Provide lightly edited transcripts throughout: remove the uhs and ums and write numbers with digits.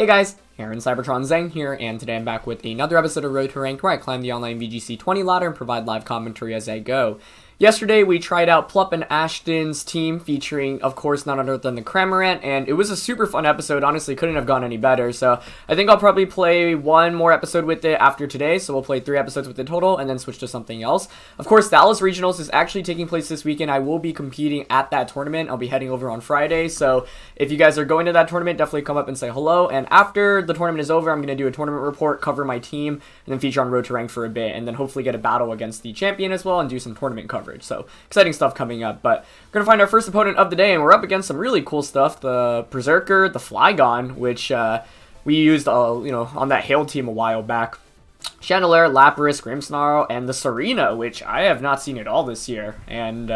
Hey guys, Aaron Cybertron Zeng here, and today I'm back with another episode of Road to Ranked where I climb the online VGC 20 ladder and provide live commentary as I go. Yesterday we tried out Plup and Ashton's team featuring, of course, none other than the Cramorant, and it was a super fun episode. Honestly, couldn't have gone any better, so I think I'll probably play one more episode with it after today, so we'll play 3 episodes with it total and then switch to something else. Of course, Dallas Regionals is actually taking place this weekend. I will be competing at that tournament. I'll be heading over on Friday, so if you guys are going to that tournament, definitely come up and say hello, and after the tournament is over, I'm going to do a tournament report, cover my team, and then feature on Road to Rank for a bit, and then hopefully get a battle against the champion as well and do some tournament coverage. So exciting stuff coming up, but we're going to find our first opponent of the day, and we're up against some really cool stuff. The Berserker, the Flygon, which we used on that Hail team a while back. Chandelier, Lapras, Grimmsnarl, and the Serena, which I have not seen at all this year, and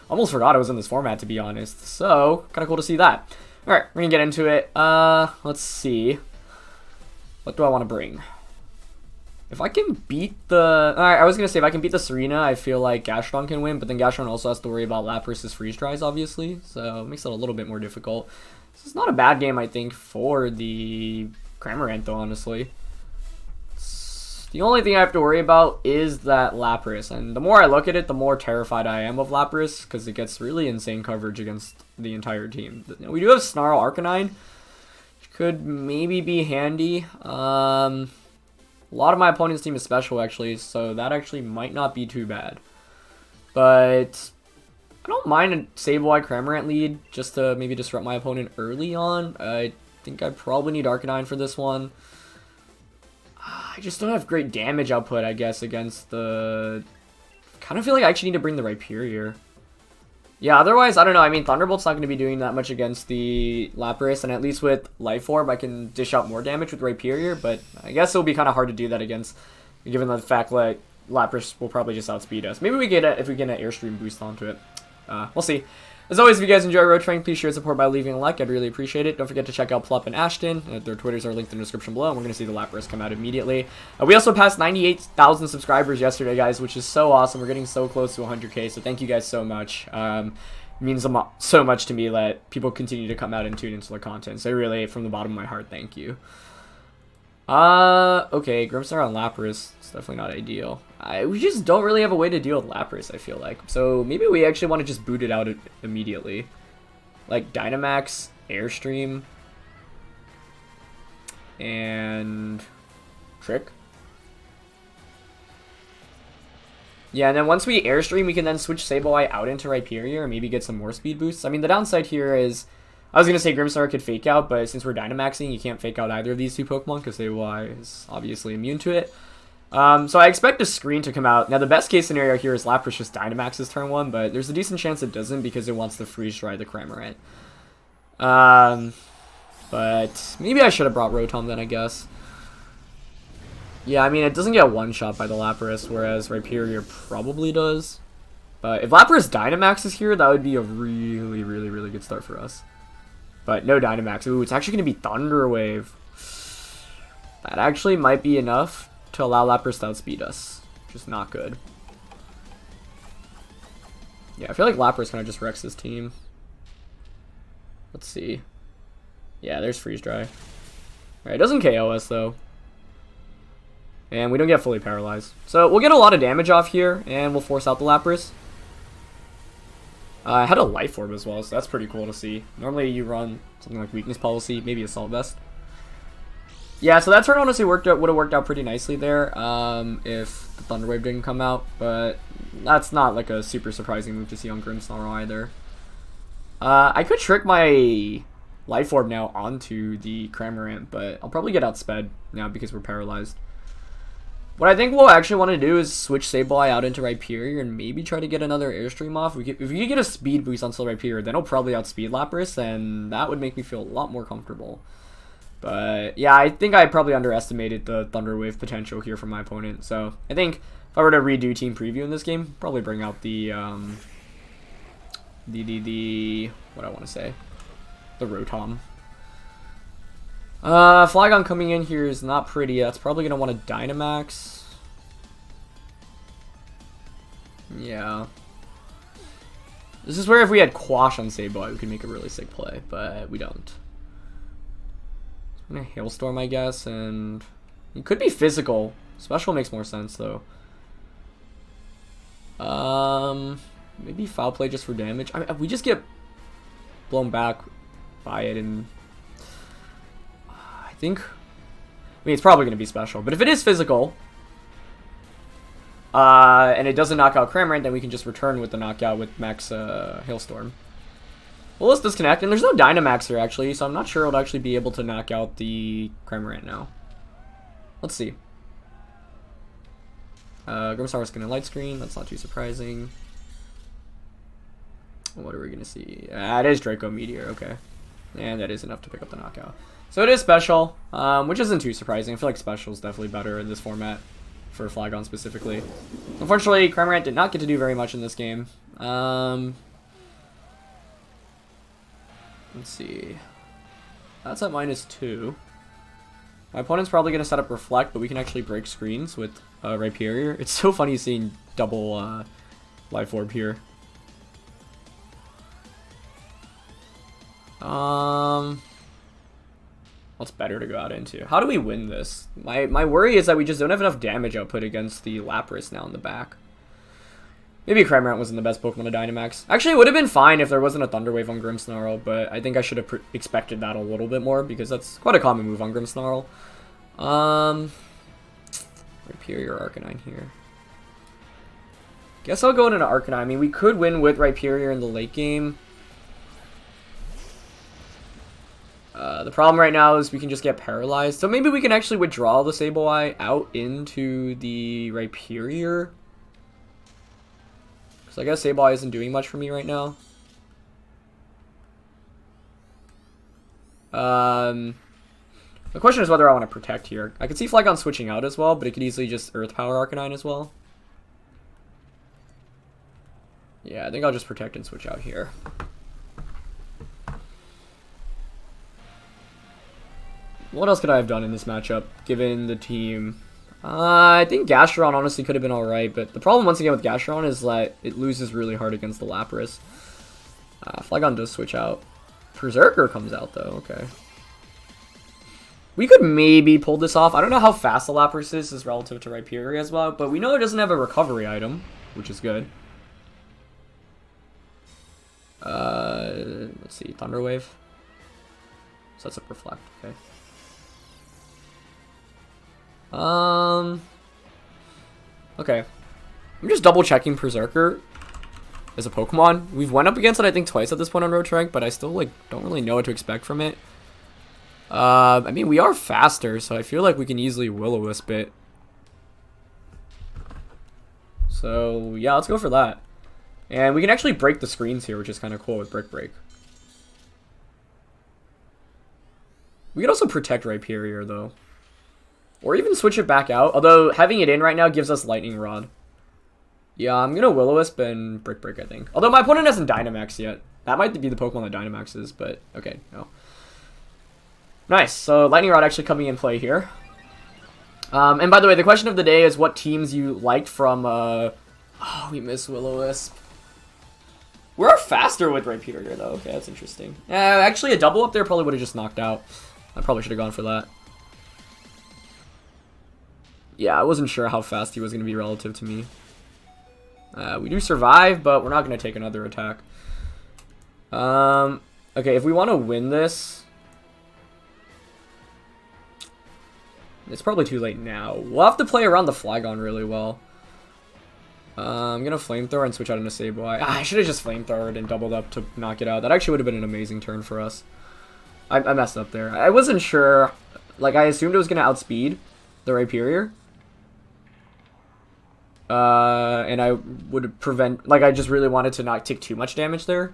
almost forgot it was in this format, to be honest. So, kind of cool to see that. Alright, we're going to get into it. Let's see. What do I want to bring? If I can beat the... Alright, I was going to say, if I can beat the Serena, I feel like Gastron can win, but then Gastron also has to worry about Lapras' freeze dries, obviously, so it makes it a little bit more difficult. This is not a bad game, I think, for the Cramorant, though, honestly. The only thing I have to worry about is that Lapras, and the more I look at it, the more terrified I am of Lapras, because it gets really insane coverage against the entire team. We do have Snarl Arcanine, which could maybe be handy. A lot of my opponent's team is special, actually, so that actually might not be too bad. But I don't mind a Sableye Cramorant lead, just to maybe disrupt my opponent early on. I think I probably need Arcanine for this one. I just don't have great damage output, I guess, against the... kind of feel like I actually need to bring the Rhyperior. Yeah, otherwise, I don't know. I mean, Thunderbolt's not going to be doing that much against the Lapras, and at least with Life Orb, I can dish out more damage with Rhyperior, but I guess it'll be kind of hard to do that against, given the fact that Lapras will probably just outspeed us. Maybe we get if we get an Airstream boost onto it. We'll see. As always, if you guys enjoy Road Train, please share support by leaving a like. I'd really appreciate it. Don't forget to check out Plup and Ashton. Their Twitters are linked in the description below, and we're going to see the Lapras come out immediately. We also passed 98,000 subscribers yesterday, guys, which is so awesome. We're getting so close to 100K, so thank you guys so much. It means so much to me that people continue to come out and tune into the content. So really, from the bottom of my heart, thank you. Okay, Grimmsnarl and Lapras. It's definitely not ideal. We just don't really have a way to deal with Lapras, I feel like. So maybe we actually want to just boot it out immediately. Like Dynamax, Airstream, and Trick. Yeah, and then once we Airstream, we can then switch Sableye out into Rhyperior and maybe get some more speed boosts. I mean, the downside here is... I was going to say Grimmsnarl could fake out, but since we're Dynamaxing, you can't fake out either of these two Pokemon because Sableye is obviously immune to it. So I expect a screen to come out. Now, the best case scenario here is Lapras just Dynamaxes turn 1, but there's a decent chance it doesn't because it wants to freeze dry the Cramorant. But maybe I should have brought Rotom then, I guess. Yeah, I mean, it doesn't get one-shot by the Lapras, whereas Rhyperior probably does. But if Lapras Dynamaxes here, that would be a really, really, really good start for us. But no Dynamax. Ooh, it's actually going to be Thunder Wave. That actually might be enough to allow Lapras to outspeed us. Which is not good. Yeah, I feel like Lapras kind of just wrecks this team. Let's see. Yeah, there's Freeze Dry. Alright, it doesn't KO us, though. And we don't get fully paralyzed. So we'll get a lot of damage off here, and we'll force out the Lapras. I had a Life Orb as well, so that's pretty cool to see. Normally you run something like Weakness Policy, maybe Assault Vest. Yeah, so that turn honestly would have worked out pretty nicely there if the Thunder Wave didn't come out, but that's not like a super surprising move to see on Grimmsnarl either. I could trick my Life Orb now onto the Cramorant, but I'll probably get outsped now because we're paralyzed. What I think we'll actually want to do is switch Sableye out into Rhyperior and maybe try to get another Airstream off. If we could get a speed boost on Rhyperior, then it'll probably outspeed Lapras, and that would make me feel a lot more comfortable. But yeah, I think I probably underestimated the Thunder Wave potential here from my opponent. So I think if I were to redo team preview in this game, probably bring out the what I want to say, the Rotom. Flygon coming in here is not pretty. That's probably going to want a Dynamax. Yeah. This is where if we had Quash on Sableye, we could make a really sick play, but we don't. I'm gonna Hailstorm, I guess, and it could be physical. Special makes more sense, though. Maybe Foul Play just for damage. I mean, we just get blown back by it, and I think... I mean, it's probably going to be special, but if it is physical, and it doesn't knock out Cramorant, then we can just return with the knockout with Max Hailstorm. Well, let's disconnect, and there's no Dynamax here, actually, so I'm not sure it'll actually be able to knock out the Cramorant now. Let's see. Grimmsnarl's going to Light Screen, that's not too surprising. What are we going to see? It is Draco Meteor, okay. And that is enough to pick up the knockout. So it is special, which isn't too surprising. I feel like special is definitely better in this format, for Flygon specifically. Unfortunately, Cramorant did not get to do very much in this game. Let's see. That's at -2. My opponent's probably going to set up Reflect, but we can actually break screens with Rhyperior. It's so funny seeing double Life Orb here. What's better to go out into? How do we win this? My worry is that we just don't have enough damage output against the Lapras now in the back. Maybe Cramorant wasn't the best Pokemon to Dynamax. Actually, it would have been fine if there wasn't a Thunder Wave on Grimmsnarl, but I think I should have expected that a little bit more, because that's quite a common move on Grimmsnarl. Rhyperior Arcanine here. Guess I'll go into Arcanine. I mean, we could win with Rhyperior in the late game. The problem right now is we can just get paralyzed. So maybe we can actually withdraw the Sableye out into the Rhyperior. Because I guess Sableye isn't doing much for me right now. The question is whether I want to protect here. I could see Flygon switching out as well, but it could easily just Earth Power Arcanine as well. Yeah, I think I'll just protect and switch out here. What else could I have done in this matchup, given the team? I think Gastron honestly could have been alright, but the problem once again with Gastron is that it loses really hard against the Lapras. Flygon does switch out. Berserker comes out though, okay. We could maybe pull this off. I don't know how fast the Lapras is relative to Rhyperior as well, but we know it doesn't have a recovery item, which is good. Let's see, Thunder Wave. Sets up Reflect, okay. Okay. I'm just double checking Berserker as a Pokemon. We've went up against it I think twice at this point on Road Rank, but I still like don't really know what to expect from it. I mean we are faster, so I feel like we can easily Will-O-Wisp it. So yeah, let's go for that. And we can actually break the screens here, which is kind of cool with Brick Break. We could also protect Rhyperior though. Or even switch it back out. Although, having it in right now gives us Lightning Rod. Yeah, I'm going to Will-O-Wisp and Brick Break, I think. Although my opponent hasn't Dynamaxed yet. That might be the Pokemon that Dynamaxes, but okay, no. Nice, so Lightning Rod actually coming in play here. And by the way, the question of the day is what teams you liked from... Oh, we miss Will-O-Wisp. We're faster with Rhyperior, though. Okay, that's interesting. Actually, a double up there probably would have just knocked out. I probably should have gone for that. Yeah, I wasn't sure how fast he was going to be relative to me. We do survive, but we're not going to take another attack. Okay, if we want to win this... It's probably too late now. We'll have to play around the Flygon really well. I'm going to Flamethrower and switch out into Sableye. I should have just Flamethrowered and doubled up to knock it out. That actually would have been an amazing turn for us. I messed up there. I wasn't sure. Like, I assumed it was going to outspeed the Rhyperior. And I would prevent, like I just really wanted to not take too much damage there.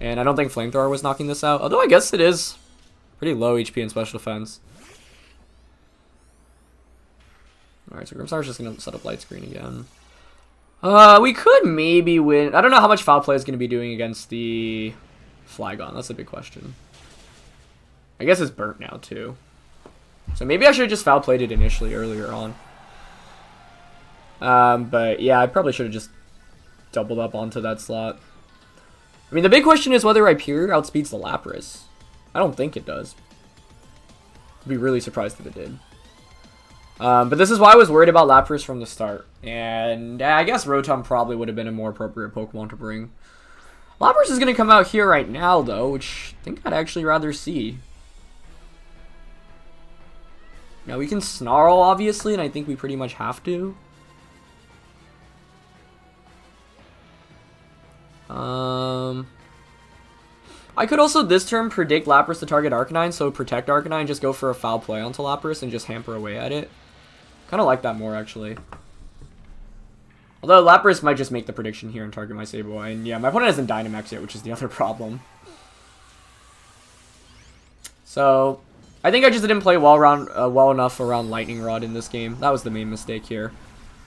And I don't think Flamethrower was knocking this out. Although I guess it is pretty low HP and special defense. Alright, so Grimmsnar's just going to set up Light Screen again. We could maybe win. I don't know how much Foul Play is going to be doing against the Flygon. That's a big question. I guess it's burnt now too. So maybe I should have just Foul Played it initially earlier on. But yeah, I probably should have just doubled up onto that slot. I mean, the big question is whether Rhyperior outspeeds the Lapras. I don't think it does. I'd be really surprised if it did. But this is why I was worried about Lapras from the start. And I guess Rotom probably would have been a more appropriate Pokemon to bring. Lapras is going to come out here right now, though, which I think I'd actually rather see. Now, we can Snarl, obviously, and I think we pretty much have to. I could also this turn predict Lapras to target Arcanine, so protect Arcanine, just go for a foul play onto Lapras and just hamper away at it. Kind of like that more, actually. Although Lapras might just make the prediction here and target my Sableye. And yeah, my opponent hasn't Dynamax yet, which is the other problem. So, I think I just didn't play well enough around Lightning Rod in this game. That was the main mistake here.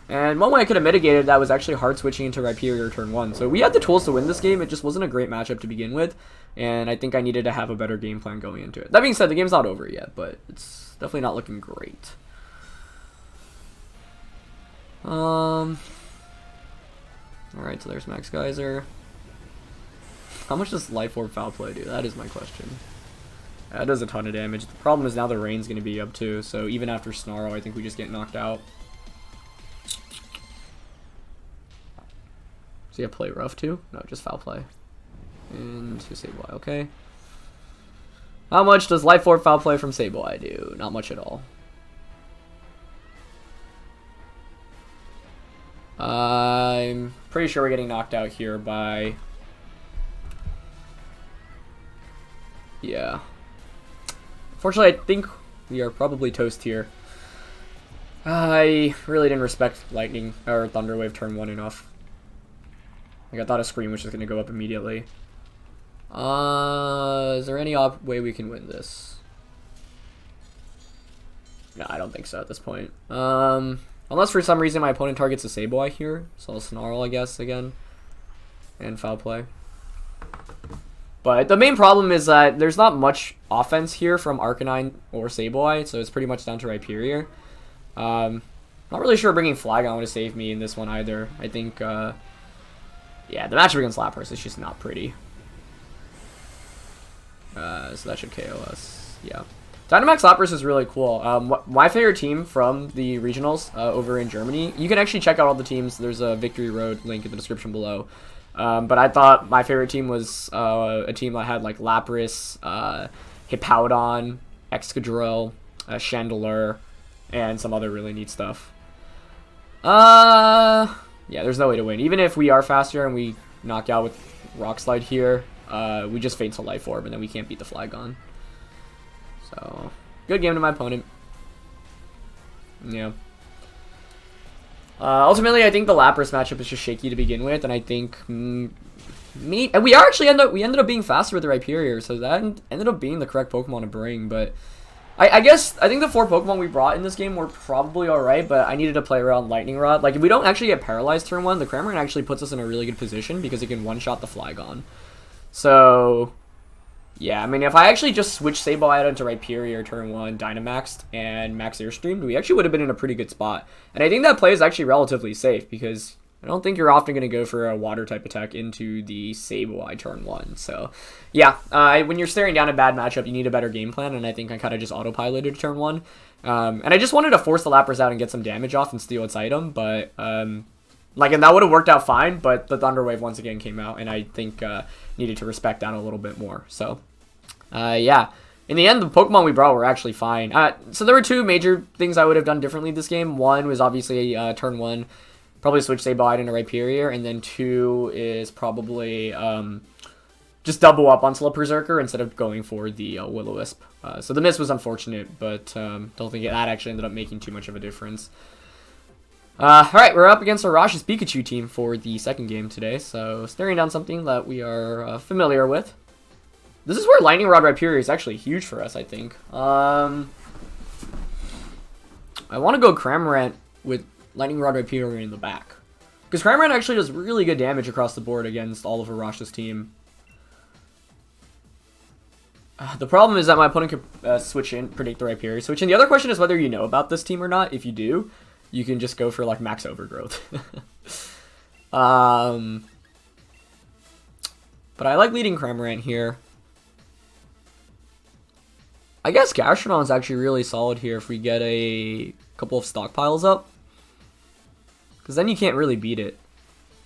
And one way I could have mitigated that was actually hard switching into Rhyperior turn 1. So we had the tools to win this game, it just wasn't a great matchup to begin with. And I think I needed to have a better game plan going into it. That being said, the game's not over yet, but it's definitely not looking great. Alright, so there's Max Geyser. How much does Life Orb Foul Play do? That is my question. That does a ton of damage. The problem is now the Rain's going to be up too, so even after Snarl, I think we just get knocked out. So yeah, play rough too? No, just foul play. And to Sableye, okay. How much does Life Orb Foul Play from Sableye do? Not much at all. I'm pretty sure we're getting knocked out here by... Yeah. Unfortunately, I think we are probably toast here. I really didn't respect Lightning or Thunder Wave turn 1 enough. Like, I thought a Scream was just going to go up immediately. Is there any way we can win this? No, I don't think so at this point. Unless for some reason my opponent targets a Sableye here. So I'll Snarl, I guess, again. And Foul Play. But the main problem is that there's not much offense here from Arcanine or Sableye. So it's pretty much down to Rhyperior. Not really sure bringing Flagon would save me in this one either. I think, yeah, the matchup against Lapras is just not pretty. So that should KO us. Yeah. Dynamax Lapras is really cool. My favorite team from the regionals over in Germany, you can actually check out all the teams. There's a Victory Road link in the description below. But I thought my favorite team was a team that had like Lapras, Hippowdon, Excadrill, Chandelure, and some other really neat stuff. Yeah, there's no way to win. Even if we are faster and we knock out with Rock Slide here, we just faint to Life Orb and then we can't beat the Flagon. So, good game to my opponent. Yeah. Ultimately, I think the Lapras matchup is just shaky to begin with, and I think and we ended up being faster with the Rhyperior, so that ended up being the correct Pokemon to bring. But I think the 4 Pokemon we brought in this game were probably alright, but I needed to play around Lightning Rod. Like, if we don't actually get paralyzed turn 1, the Cramorant actually puts us in a really good position because it can one-shot the Flygon. So, yeah, I mean, if I actually just switched Sableye out into Rhyperior turn 1, Dynamaxed, and Max Airstreamed, we actually would have been in a pretty good spot. And I think that play is actually relatively safe, because I don't think you're often going to go for a Water-type attack into the Sableye turn 1. So, yeah, when you're staring down a bad matchup, you need a better game plan, and I think I kind of just autopiloted turn 1. And I just wanted to force the Lapras out and get some damage off and steal its item, but... Like, and that would have worked out fine, but the Thunder Wave once again came out, and I think needed to respect that a little bit more. So, yeah. In the end, the Pokemon we brought were actually fine. So there were 2 major things I would have done differently this game. One was obviously turn 1, probably switch Sableye into Rhyperior, and then 2 is probably just double up on Slowbro instead of going for the Will-O-Wisp. So the miss was unfortunate, but don't think that actually ended up making too much of a difference. Alright, we're up against Arash's Pikachu team for the second game today, so staring down something that we are familiar with. This is where Lightning Rod Rhyperior is actually huge for us, I think. I want to go Cramorant with Lightning Rod Rhyperior in the back. Because Cramorant actually does really good damage across the board against all of Arash's team. The problem is that my opponent could switch in, predict the Rhyperior switch. And the other question is whether you know about this team or not. If you do, you can just go for like max overgrowth. But I like leading Cramorant here. I guess Gastrodon's actually really solid here if we get a couple of stockpiles up. Because then you can't really beat it.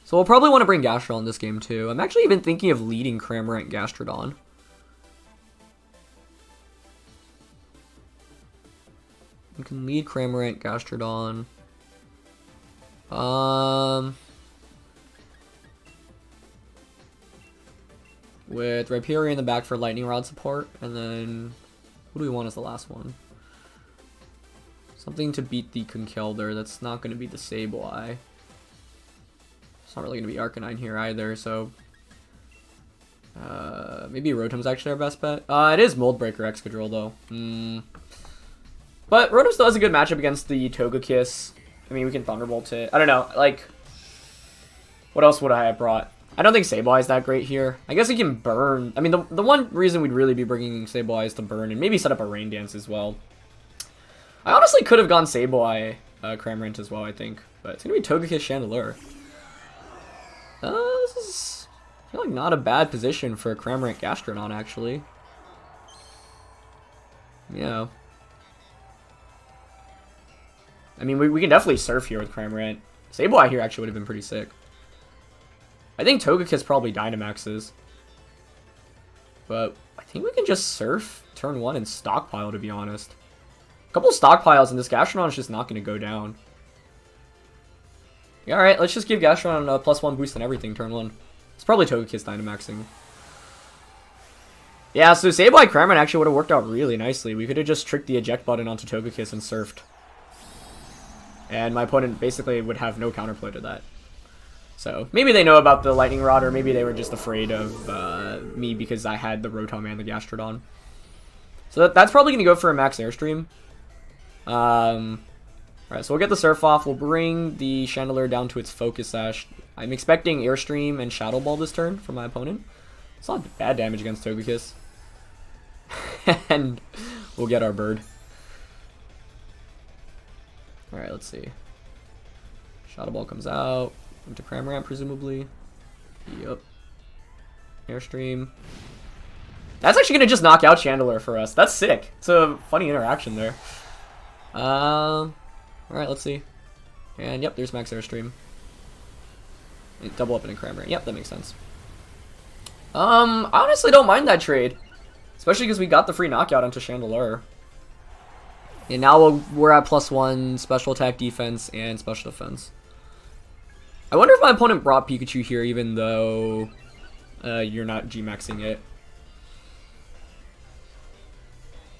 So we'll probably want to bring Gastrodon this game too. I'm actually even thinking of leading Cramorant Gastrodon. We can lead Cramorant Gastrodon. With Rhyperior in the back for Lightning Rod support, and then who do we want as the last one? Something to beat the Conkeldurr. That's not going to be the Sableye. It's not really going to be Arcanine here either, so maybe Rotom's actually our best bet. It is Mold Breaker Excadrill though. But Rotom still has a good matchup against the Togekiss. I mean, we can Thunderbolt it. I don't know, like, what else would I have brought? I don't think Sableye is that great here. I guess we can burn. I mean, the one reason we'd really be bringing Sableye is to burn and maybe set up a Rain Dance as well. I honestly could have gone Sableye, Cramorant as well, I think. But it's going to be Togekiss Chandelure. This is, I feel like, not a bad position for Cramorant Gastrodon, actually. Yeah. I mean, we can definitely surf here with Cramorant. Sableye here actually would have been pretty sick. I think Togekiss probably Dynamaxes. But I think we can just surf turn 1 and stockpile, to be honest. A couple stockpiles and this Gastrodon is just not going to go down. Yeah, alright, let's just give Gastrodon a +1 boost on everything turn 1. It's probably Togekiss Dynamaxing. Yeah, so Sableye Cramorant actually would have worked out really nicely. We could have just tricked the eject button onto Togekiss and surfed. And my opponent basically would have no counterplay to that. So, maybe they know about the Lightning Rod, or maybe they were just afraid of me because I had the Rotom and the Gastrodon. So that's probably going to go for a max Airstream. Alright, so we'll get the Surf off. We'll bring the Chandelure down to its Focus Sash. I'm expecting Airstream and Shadow Ball this turn from my opponent. It's not bad damage against Togekiss. And we'll get our bird. Alright, let's see. Shadow Ball comes out. Into Cramorant, presumably. Yep. Airstream. That's actually going to just knock out Chandelure for us. That's sick. It's a funny interaction there. Alright, let's see. And yep, there's max Airstream. Double up in a Cramorant. Yep, that makes sense. I honestly don't mind that trade. Especially because we got the free knockout onto Chandelure. And now we're at +1 special attack, defense, and special defense. I wonder if my opponent brought Pikachu here even though you're not G-maxing it.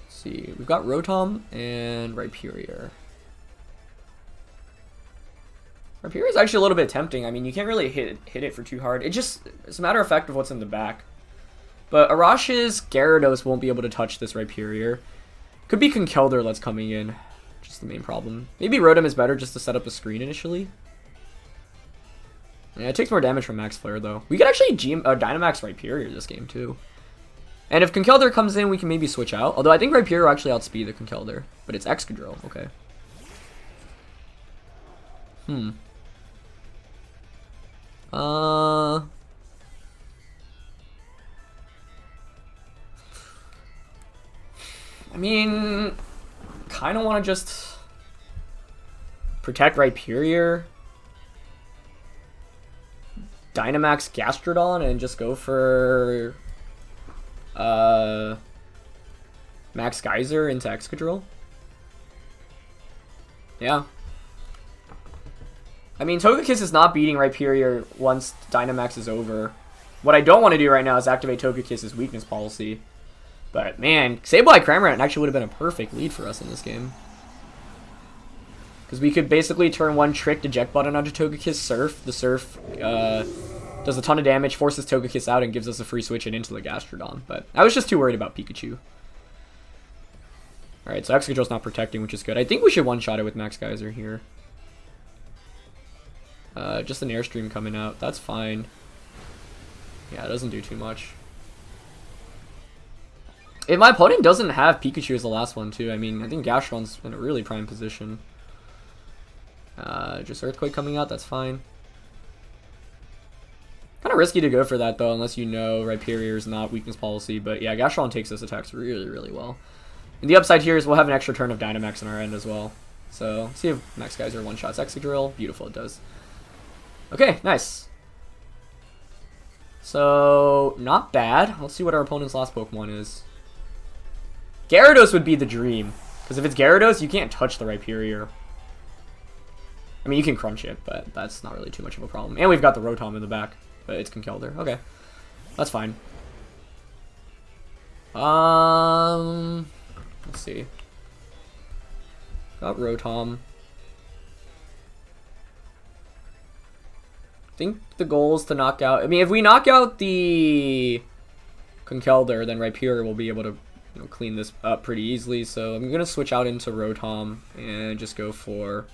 Let's see, we've got Rotom and Rhyperior. Rhyperior is actually a little bit tempting. I mean, you can't really hit it for too hard. It's a matter of fact of what's in the back. But Arash's Gyarados won't be able to touch this Rhyperior. Could be Conkeldurr that's coming in. Just the main problem. Maybe Rotom is better just to set up a screen initially. Yeah, it takes more damage from Max Flare, though. We could actually Dynamax Rhyperior this game, too. And if Conkeldurr comes in, we can maybe switch out. Although I think Rhyperior will actually outspeed the Conkeldurr. But it's Excadrill. Okay. I mean, kind of want to just protect Rhyperior, Dynamax Gastrodon, and just go for Max Geyser into Excadrill. Yeah. I mean, Togekiss is not beating Rhyperior once Dynamax is over. What I don't want to do right now is activate Togekiss's weakness policy. But, man, Sableye Cramorant actually would have been a perfect lead for us in this game. Because we could basically turn 1 tricked eject button onto Togekiss Surf. The Surf does a ton of damage, forces Togekiss out, and gives us a free switch and into the Gastrodon. But I was just too worried about Pikachu. Alright, so Excadrill's not protecting, which is good. I think we should one-shot it with Max Geyser here. Just an Airstream coming out. That's fine. Yeah, it doesn't do too much. If my opponent doesn't have Pikachu as the last one, too, I mean, I think Gastrodon's in a really prime position. Just Earthquake coming out, that's fine. Kind of risky to go for that, though, unless you know Rhyperior's not weakness policy. But yeah, Gastrodon takes those attacks really, really well. And the upside here is we'll have an extra turn of Dynamax on our end as well. So, let's see if Max Geyser one-shots Excadrill. Beautiful, it does. Okay, nice. So, not bad. Let's see what our opponent's last Pokemon is. Gyarados would be the dream. Because if it's Gyarados, you can't touch the Rhyperior. I mean, you can crunch it, but that's not really too much of a problem. And we've got the Rotom in the back. But it's Conkeldurr. Okay. That's fine. Let's see. Got Rotom. I think the goal is to knock out... I mean, if we knock out the Conkeldurr, then Rhyperior will be able to clean this up pretty easily. So I'm going to switch out into Rotom and just go for...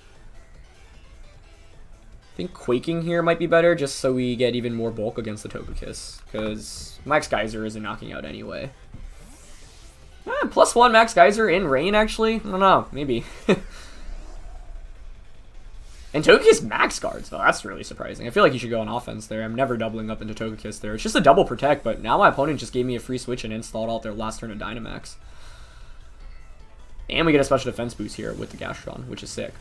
I think Quaking here might be better, just so we get even more bulk against the Togekiss. Because Max Geyser isn't knocking out anyway. +1 Max Geyser in rain, actually? I don't know, maybe. And Togekiss max guards, though. That's really surprising. I feel like you should go on offense there. I'm never doubling up into Togekiss there. It's just a double protect, but now my opponent just gave me a free switch and installed out their last turn of Dynamax. And we get a special defense boost here with the Gastron, which is sick.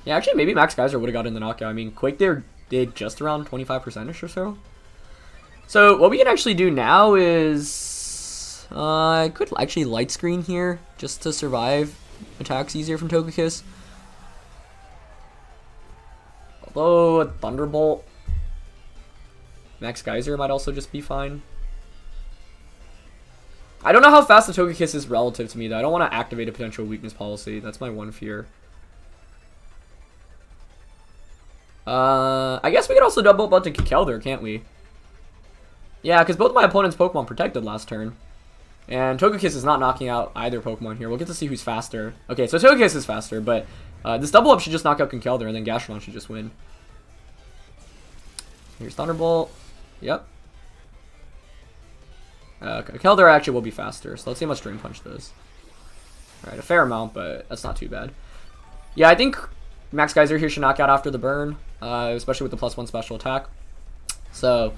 Yeah, actually, maybe Max Geyser would have gotten the knockout. I mean, Quake there did just around 25%-ish or so. So, what we can actually do now is... I could actually light screen here, just to survive attacks easier from Togekiss. Although, a Thunderbolt... Max Geyser might also just be fine. I don't know how fast the Togekiss is relative to me, though. I don't want to activate a potential weakness policy. That's my one fear. I guess we could also double up to Conkeldurr, can't we? Yeah, because both my opponent's Pokemon protected last turn. And Togekiss is not knocking out either Pokemon here. We'll get to see who's faster. Okay, so Togekiss is faster, but this double up should just knock out Conkeldurr, and then Gastron should just win. Here's Thunderbolt. Yep. Conkeldurr actually will be faster, so let's see how much Drain Punch does. Alright, a fair amount, but that's not too bad. Yeah, I think Max Geyser here should knock out after the burn, especially with the +1 special attack. So...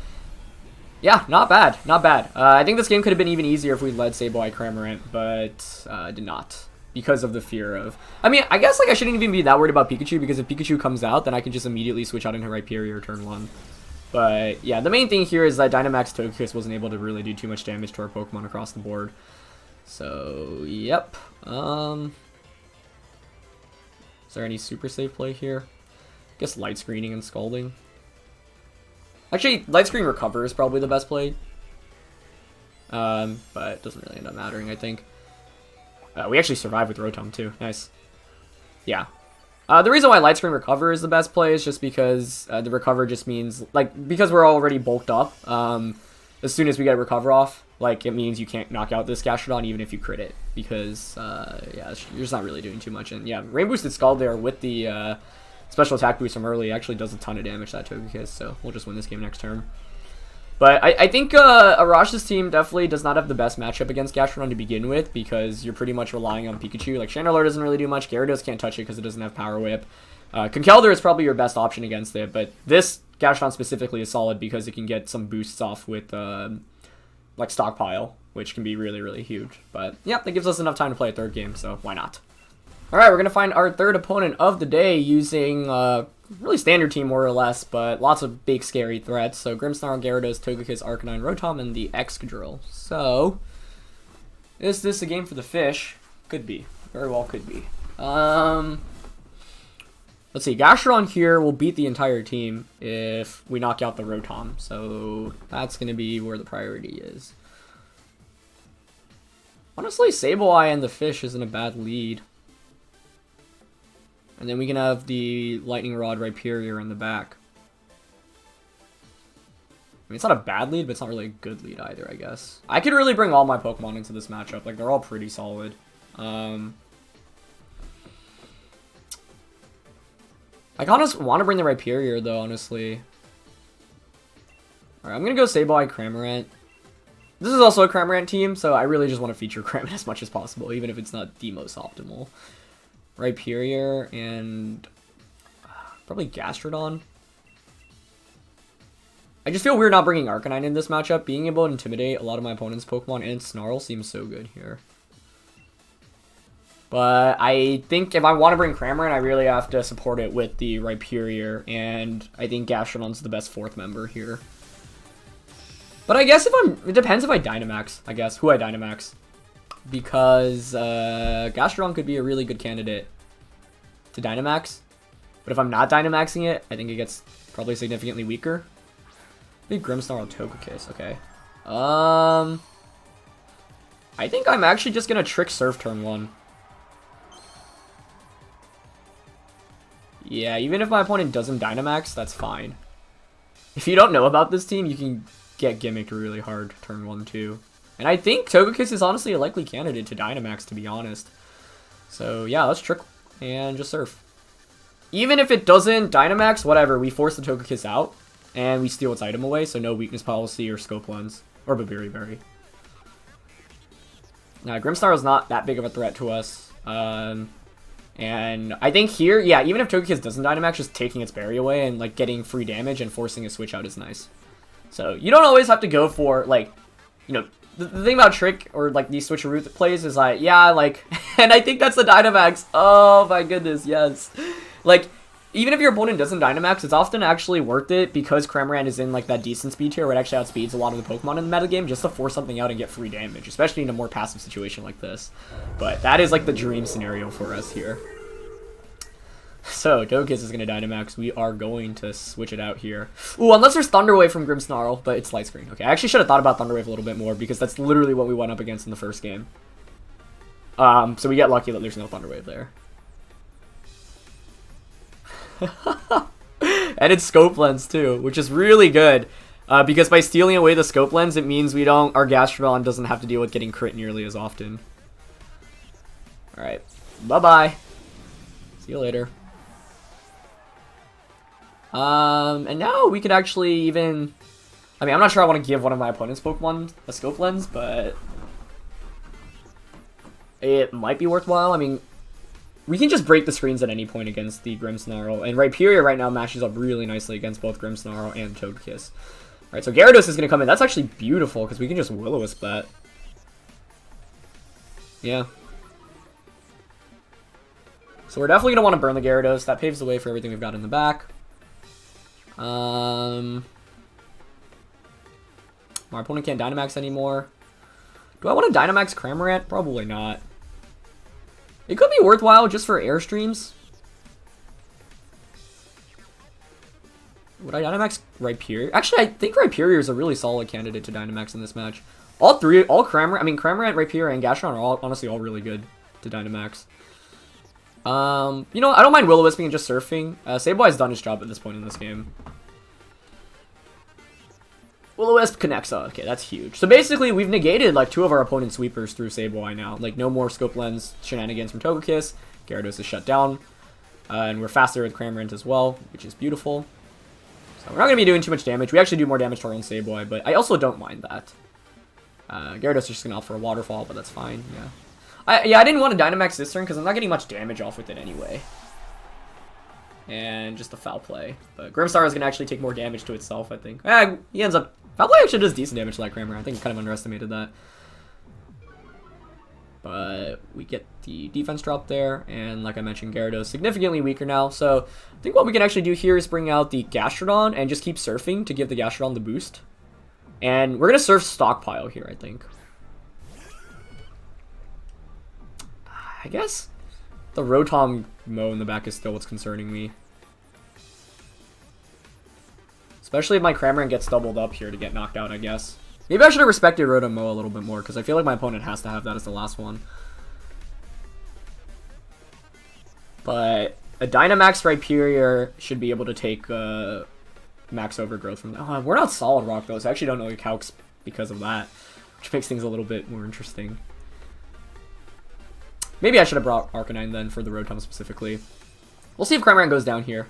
yeah, not bad, not bad. I think this game could have been even easier if we led Sableye Cramorant, but did not. Because of the fear of... I mean, I guess like I shouldn't even be that worried about Pikachu, because if Pikachu comes out, then I can just immediately switch out into Rhyperior turn 1. But yeah, the main thing here is that Dynamax Togekiss wasn't able to really do too much damage to our Pokemon across the board. So, yep. Is there any super safe play here? I guess Light Screening and Scalding. Actually, Light Screen Recover is probably the best play. But it doesn't really end up mattering, I think. We actually survived with Rotom, too. Nice. Yeah. The reason why Light Screen Recover is the best play is just because the Recover just means... like, because we're already bulked up, as soon as we get Recover off, like, it means you can't knock out this Gastrodon even if you crit it. Because, yeah, you're just not really doing too much. And, yeah, Rain Boosted Scald there with the... special attack boost from early actually does a ton of damage to that Togekiss, so we'll just win this game next turn. But I think Arash's team definitely does not have the best matchup against Gastrodon to begin with, because you're pretty much relying on Pikachu. Like, Chandelure doesn't really do much, Gyarados can't touch it because it doesn't have Power Whip. Conkeldurr is probably your best option against it, but this Gastrodon specifically is solid because it can get some boosts off with, like, Stockpile, which can be really, really huge. But, yeah, that gives us enough time to play a third game, so why not? Alright, we're going to find our third opponent of the day using really standard team more or less, but lots of big scary threats. So Grimmsnarl, Gyarados, Togekiss, Arcanine, Rotom, and the Excadrill. So, is this a game for the fish? Could be. Very well could be. Let's see, Gastrodon here will beat the entire team if we knock out the Rotom. So that's going to be where the priority is. Honestly, Sableye and the fish isn't a bad lead. And then we can have the Lightning Rod Rhyperior in the back. I mean, it's not a bad lead, but it's not really a good lead either, I guess. I could really bring all my Pokemon into this matchup. Like, they're all pretty solid. I kind of want to bring the Rhyperior, though, honestly. Alright, I'm going to go Sableye Cramorant. This is also a Cramorant team, so I really just want to feature Cramorant as much as possible, even if it's not the most optimal. Rhyperior and probably Gastrodon. I just feel weird not bringing Arcanine in this matchup. Being able to intimidate a lot of my opponent's Pokemon and Snarl seems so good here. But I think if I want to bring Cramorant, I really have to support it with the Rhyperior, and I think Gastrodon's the best 4th member here. But I guess it depends if I Dynamax, I guess, who I Dynamax. Because Gastrodon could be a really good candidate to Dynamax. But if I'm not Dynamaxing it, I think it gets probably significantly weaker. Maybe Grimmsnarl Togekiss, okay. I think I'm actually just going to Trick Surf turn 1. Yeah, even if my opponent doesn't Dynamax, that's fine. If you don't know about this team, you can get gimmicked really hard turn 1 too. And I think Togekiss is honestly a likely candidate to Dynamax, to be honest. So yeah, let's Trick and just Surf. Even if it doesn't Dynamax, whatever, we force the Togekiss out, and we steal its item away, so no weakness policy or Scope Lens, or Babiri Berry. Now, Grimmsnarl is not that big of a threat to us. And I think here, yeah, even if Togekiss doesn't Dynamax, just taking its berry away and, like, getting free damage and forcing a switch out is nice. So, you don't always have to go for, like, you know, the thing about Trick or, like, these switcheroo plays is, like, yeah, like, and I think that's the Dynamax. Oh, my goodness, yes. Like, even if your opponent doesn't Dynamax, it's often actually worth it because Cramorant is in, like, that decent speed tier where it actually outspeeds a lot of the Pokemon in the metagame just to force something out and get free damage, especially in a more passive situation like this. But that is, like, the dream scenario for us here. So, Togekiss is going to Dynamax. We are going to switch it out here. Ooh, unless there's Thunder Wave from Grimmsnarl, but it's Light Screen. Okay, I actually should have thought about Thunder Wave a little bit more because that's literally what we went up against in the first game. So we get lucky that there's no Thunder Wave there. And it's Scope Lens too, which is really good. Because by stealing away the Scope Lens, it means our Gastrodon doesn't have to deal with getting crit nearly as often. Alright. Bye-bye. See you later. And now we could actually even... I mean, I'm not sure I want to give one of my opponent's Pokemon a Scope Lens, but... it might be worthwhile. I mean, we can just break the screens at any point against the Grimmsnarl, and Rhyperior right now matches up really nicely against both Grimmsnarl and Togekiss. Alright, so Gyarados is going to come in. That's actually beautiful, because we can just Will-O-Wisp that. Yeah. So we're definitely going to want to burn the Gyarados. That paves the way for everything we've got in the back. My opponent can't Dynamax anymore. Do I want to Dynamax Cramorant? Probably not. It could be worthwhile just for Airstreams. Would I Dynamax Rhyperior? Actually, I think Rhyperior is a really solid candidate to Dynamax in this match. Cramorant, Rhyperior, and Gastrodon are honestly all really good to Dynamax. You know, I don't mind Will-O-Wisping and just Surfing. Sableye has done his job at this point in this game. Will-O-Wisp connects. Oh, okay, that's huge. So basically, we've negated like 2 of our opponent's sweepers through Sableye now. Like, no more Scope Lens shenanigans from Togekiss. Gyarados is shut down. And we're faster with Cramorant as well, which is beautiful. So we're not going to be doing too much damage. We actually do more damage to our own Sableye, but I also don't mind that. Gyarados is just going to opt for a Waterfall, but that's fine, yeah. I didn't want to Dynamax this turn because I'm not getting much damage off with it anyway. And just a Foul Play. But Grimmsnarl is going to actually take more damage to itself, I think. He ends up... Foul Play actually does decent damage to that Cramorant. I think he kind of underestimated that. But we get the defense drop there. And like I mentioned, Gyarados significantly weaker now. So I think what we can actually do here is bring out the Gastrodon and just keep Surfing to give the Gastrodon the boost. And we're going to Surf Stockpile here, I think. I guess the Rotom-Mo in the back is still what's concerning me. Especially if my Cramorant gets doubled up here to get knocked out, I guess. Maybe I should have respected Rotom-Mo a little bit more, because I feel like my opponent has to have that as the last one. But a Dynamax Rhyperior should be able to take max overgrowth from that. Oh, we're not Solid Rock, though, so I actually don't know the calcs because of that, which makes things a little bit more interesting. Maybe I should have brought Arcanine then for the Rotom specifically. We'll see if Cramorant goes down here.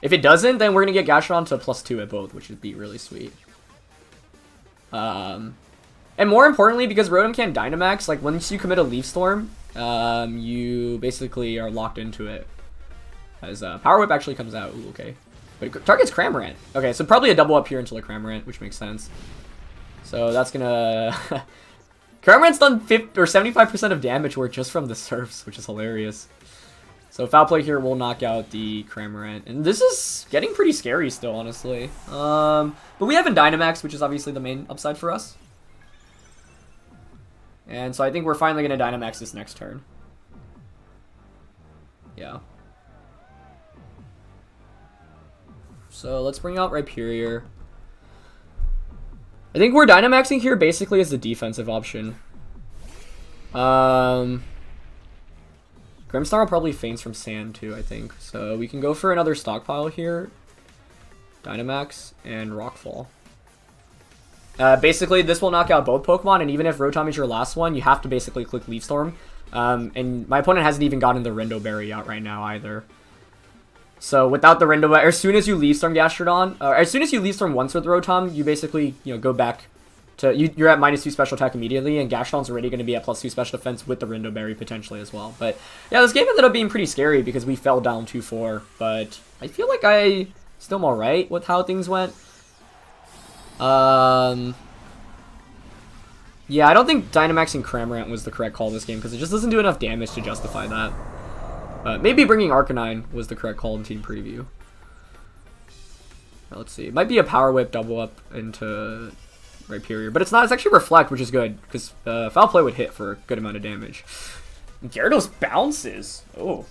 If it doesn't, then we're going to get Gastrodon to +2 at both, which would be really sweet. And more importantly, because Rotom can't Dynamax, like once you commit a Leaf Storm, you basically are locked into it. As Power Whip actually comes out. Ooh, okay. Wait, target's Cramorant. Okay, so probably a double up here until the Cramorant, which makes sense. So that's gonna... Cramorant's done 50 or 75% of damage work just from the surfs, which is hilarious. So foul play here will knock out the Cramorant. And this is getting pretty scary still, honestly. But we have in Dynamax, which is obviously the main upside for us. And so I think we're finally going to Dynamax this next turn. Yeah. So let's bring out Rhyperior. I think we're Dynamaxing here basically as the defensive option. Grimmsnarl probably faints from sand too, I think. So we can go for another stockpile here. Dynamax and Rockfall. Basically, this will knock out both Pokemon, and even if Rotom is your last one, you have to basically click Leaf Storm. And my opponent hasn't even gotten the Rindo Berry out right now either. So without the Rindo Berry, as soon as you Leaf Storm Gastrodon, or as soon as you Leaf Storm once with Rotom, you basically, go back to, you're at -2 special attack immediately, and Gastrodon's already going to be at +2 special defense with the Rindo Berry potentially as well. But yeah, this game ended up being pretty scary because we fell down 2-4, but I feel like I still am alright with how things went. Yeah, I don't think Dynamaxing Cramorant was the correct call this game because it just doesn't do enough damage to justify that. Maybe bringing Arcanine was the correct call in Team Preview. Let's see. It might be a Power Whip double up into Rhyperior, but it's not. It's actually Reflect, which is good because Foul Play would hit for a good amount of damage. Gyarados bounces. Oh.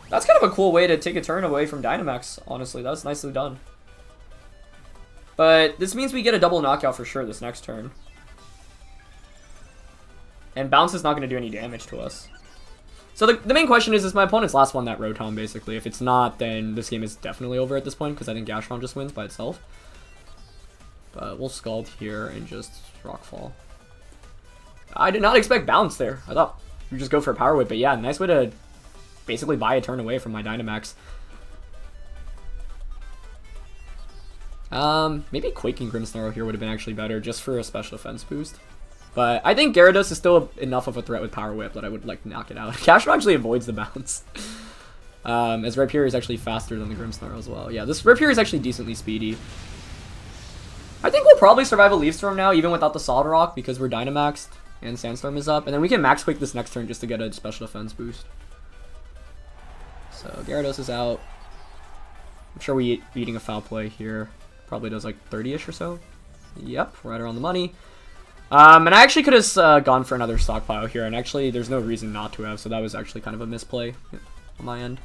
That's kind of a cool way to take a turn away from Dynamax, honestly. That's nicely done. But this means we get a double knockout for sure this next turn. And Bounce is not going to do any damage to us. So the main question is my opponent's last one that Rotom, basically. If it's not, then this game is definitely over at this point, because I think Gastrodon just wins by itself. But we'll Scald here and just Rockfall. I did not expect Bounce there. I thought we just go for a Power Whip, but yeah, nice way to basically buy a turn away from my Dynamax. Maybe Quaking Grimmsnarl here would have been actually better, just for a special defense boost. But I think Gyarados is still enough of a threat with Power Whip that I would like to knock it out. Gastrodon actually avoids the bounce. As Rhyperior is actually faster than the Grimmsnarl as well. Yeah, this Rhyperior is actually decently speedy. I think we'll probably survive a Leaf Storm now, even without the Solid Rock, because we're Dynamaxed and Sandstorm is up. And then we can Max Quake this next turn just to get a special defense boost. So Gyarados is out. I'm sure we're eating a Foul Play here. Probably does like 30-ish or so. Yep, right around the money. And I actually could have gone for another stockpile here, and actually there's no reason not to have, so that was actually kind of a misplay on my end.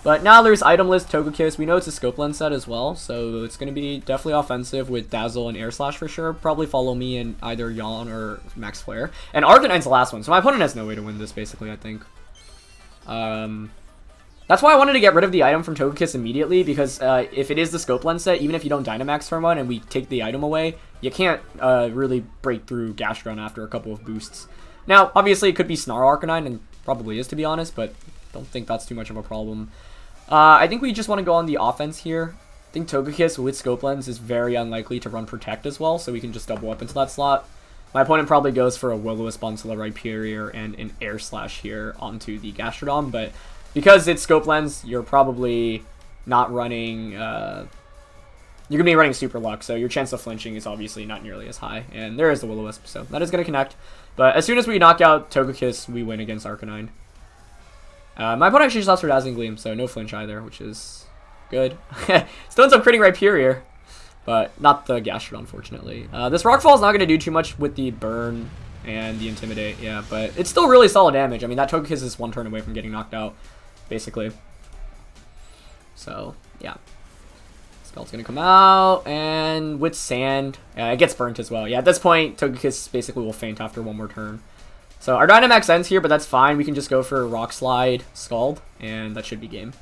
But now there's Item List, Togekiss. We know it's a Scope Lens set as well, so it's going to be definitely offensive with Dazzle and Air Slash for sure. Probably follow me in either Yawn or Max Flare. And Arcanine's the last one, so my opponent has no way to win this, basically, I think. That's why I wanted to get rid of the item from Togekiss immediately, because if it is the Scope Lens set, even if you don't Dynamax turn one and we take the item away, you can't really break through Gastrodon after a couple of boosts. Now, obviously, it could be Snarl Arcanine, and probably is, to be honest, but don't think that's too much of a problem. I think we just want to go on the offense here. I think Togekiss with Scope Lens is very unlikely to run Protect as well, so we can just double up into that slot. My opponent probably goes for a Will-O-Wisp onto the Rhyperior and an Air Slash here onto the Gastrodon, but because it's Scope Lens, you're probably not running, you're going to be running Super Luck, so your chance of flinching is obviously not nearly as high. And there is the Will-O-Wisp, so that is going to connect. But as soon as we knock out Togekiss, we win against Arcanine. My opponent actually just lost for Dazzling Gleam, so no flinch either, which is good. Still ends up critting Rhyperior, but not the Gastrodon, unfortunately. This Rockfall is not going to do too much with the Burn and the Intimidate, yeah, but it's still really solid damage. I mean, that Togekiss is one turn away from getting knocked out, basically. So, yeah. Spell's gonna come out, and with Sand, it gets burnt as well. Yeah, at this point, Togekiss basically will faint after one more turn. So our Dynamax ends here, but that's fine. We can just go for Rock Slide, Scald, and that should be game.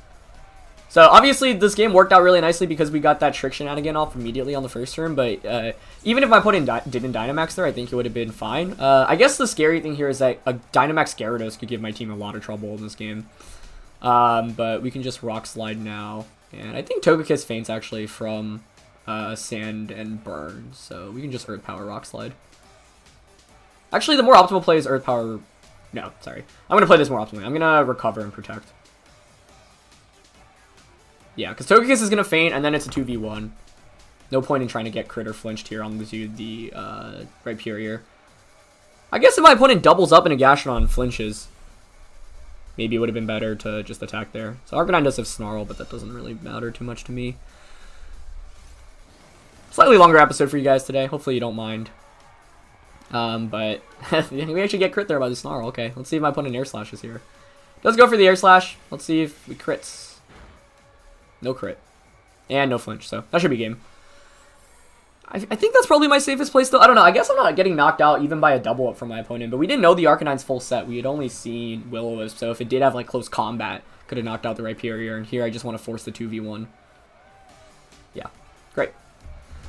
So obviously, this game worked out really nicely because we got that Trick Shenanigan off immediately on the first turn, but even if my opponent didn't Dynamax there, I think it would have been fine. I guess the scary thing here is that a Dynamax Gyarados could give my team a lot of trouble in this game. But we can just Rock Slide now. And I think Togekiss faints actually from Sand and Burn, so we can just Earth Power Rock Slide. Actually, the more optimal play is Earth Power. No, sorry. I'm going to play this more optimally. I'm going to Recover and Protect. Yeah, because Togekiss is going to faint, and then it's a 2v1. No point in trying to get crit or flinched here on the Rhyperior. I guess if my opponent doubles up in a Gastrodon and flinches, maybe it would have been better to just attack there. So Arcanine does have Snarl, but that doesn't really matter too much to me. Slightly longer episode for you guys today. Hopefully you don't mind. But we actually get crit there by the Snarl. Okay, let's see if my opponent Air Slashes here. Does go for the Air Slash. Let's see if we crits. No crit. And no flinch, so that should be game. I think that's probably my safest play still. I don't know. I guess I'm not getting knocked out even by a double up from my opponent. But we didn't know the Arcanine's full set. We had only seen Will-O-Wisp. So if it did have like close combat, could have knocked out the Rhyperior. And here I just want to force the 2v1. Yeah, great.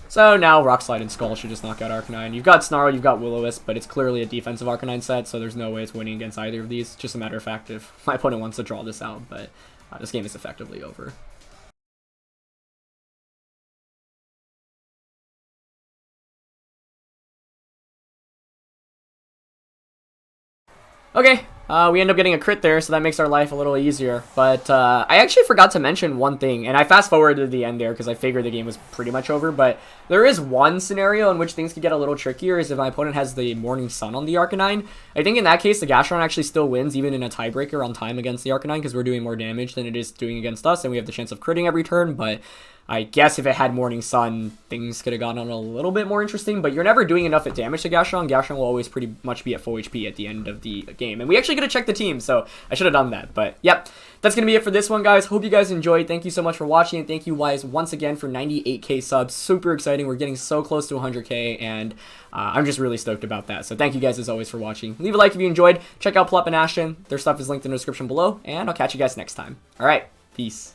So now Rock Slide and Skull should just knock out Arcanine. You've got Snarl, you've got Will-O-Wisp, but it's clearly a defensive Arcanine set, so there's no way it's winning against either of these. Just a matter of fact if my opponent wants to draw this out, but this game is effectively over. Okay, we end up getting a crit there, so that makes our life a little easier. But I actually forgot to mention one thing, and I fast-forwarded to the end there because I figured the game was pretty much over, but there is one scenario in which things could get a little trickier, is if my opponent has the Morning Sun on the Arcanine. I think in that case, the Gastrodon actually still wins, even in a tiebreaker on time against the Arcanine, because we're doing more damage than it is doing against us, and we have the chance of critting every turn, but I guess if it had Morning Sun, things could have gotten a little bit more interesting, but you're never doing enough at damage to Gastrodon. Gastrodon will always pretty much be at full HP at the end of the game. And we actually get to check the team, so I should have done that. But yep, that's going to be it for this one, guys. Hope you guys enjoyed. Thank you so much for watching, and thank you, Wise, once again for 98k subs. Super exciting. We're getting so close to 100k, and I'm just really stoked about that. So thank you guys, as always, for watching. Leave a like if you enjoyed. Check out Plup and Ashton. Their stuff is linked in the description below, and I'll catch you guys next time. All right, peace.